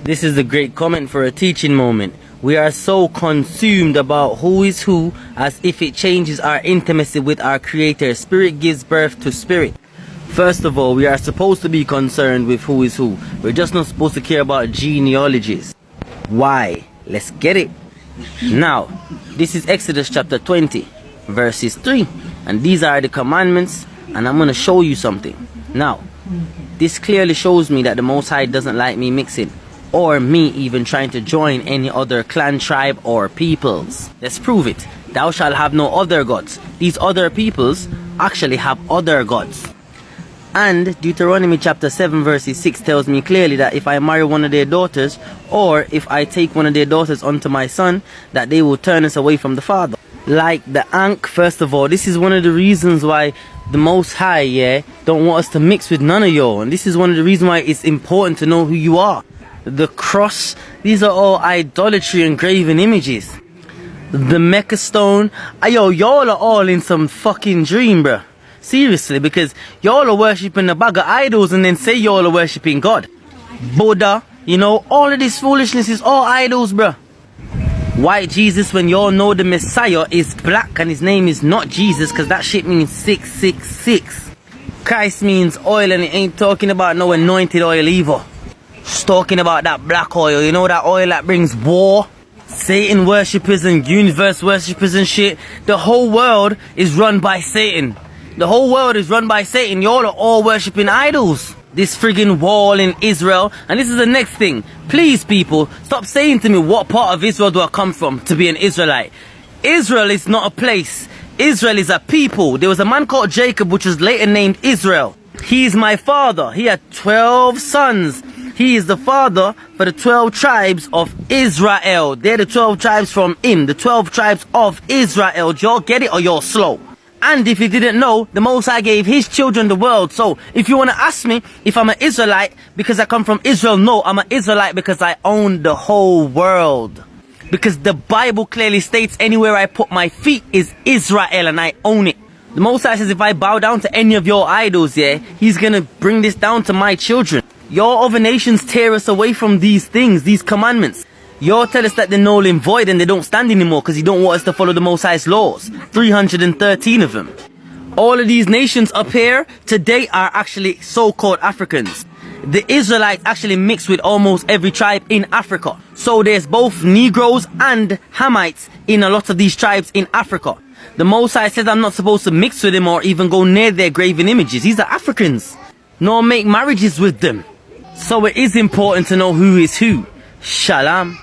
This is a great comment for a teaching moment. We are so consumed about who is who as if it changes our intimacy with our Creator. Spirit gives birth to spirit. First of all, we are supposed to be concerned with who is who. We're just not supposed to care about genealogies. Why? Let's get it. Now, this is Exodus chapter 20, verses 3. And these are the commandments, and I'm going to show you something. Now, this clearly shows me that the Most High doesn't like me mixing, or me even trying to join any other clan, tribe, or peoples. Let's prove it. Thou shalt have no other gods. These other peoples actually have other gods. And Deuteronomy chapter 7 verse 6 tells me clearly that if I marry one of their daughters, or if I take one of their daughters unto my son, that they will turn us away from the Father. Like the Ankh, first of all, this is one of the reasons why the Most High, don't want us to mix with none of y'all. And this is one of the reasons why it's important to know who you are. The cross, these are all idolatry and graven images. The Mecca stone, y'all are all in some fucking dream, bruh. Seriously, because y'all are worshipping a bag of idols and then say y'all are worshipping God. Buddha, all of this foolishness is all idols, bruh. White Jesus, when y'all know the Messiah is black and his name is not Jesus, because that shit means 666. Christ means oil, and it ain't talking about no anointed oil either. It's talking about that black oil, that oil that brings war. Satan worshippers and universe worshippers and shit. The whole world is run by Satan. The whole world is run by Satan. Y'all are all worshipping idols. This friggin' wall in Israel. And this is the next thing. Please, people, stop saying to me what part of Israel do I come from to be an Israelite. Israel is not a place. Israel is a people. There was a man called Jacob, which was later named Israel. He is my father. He had 12 sons. He is the father for the 12 tribes of Israel. They're the 12 tribes from him. The 12 tribes of Israel. Do y'all get it or y'all slow? And if you didn't know, the Most High gave his children the world. So if you want to ask me if I'm an Israelite because I come from Israel, no, I'm an Israelite because I own the whole world. Because the Bible clearly states anywhere I put my feet is Israel and I own it. The Most High says if I bow down to any of your idols, he's going to bring this down to my children. Your other nations tear us away from these things, these commandments. Y'all tell us that they're null and void and they don't stand anymore because you don't want us to follow the Most High's laws. 313 of them. All of these nations up here today are actually so-called Africans. The Israelites actually mix with almost every tribe in Africa. So there's both Negroes and Hamites in a lot of these tribes in Africa. The Most High says I'm not supposed to mix with them or even go near their graven images. These are Africans. Nor make marriages with them. So it is important to know who is who. Shalom.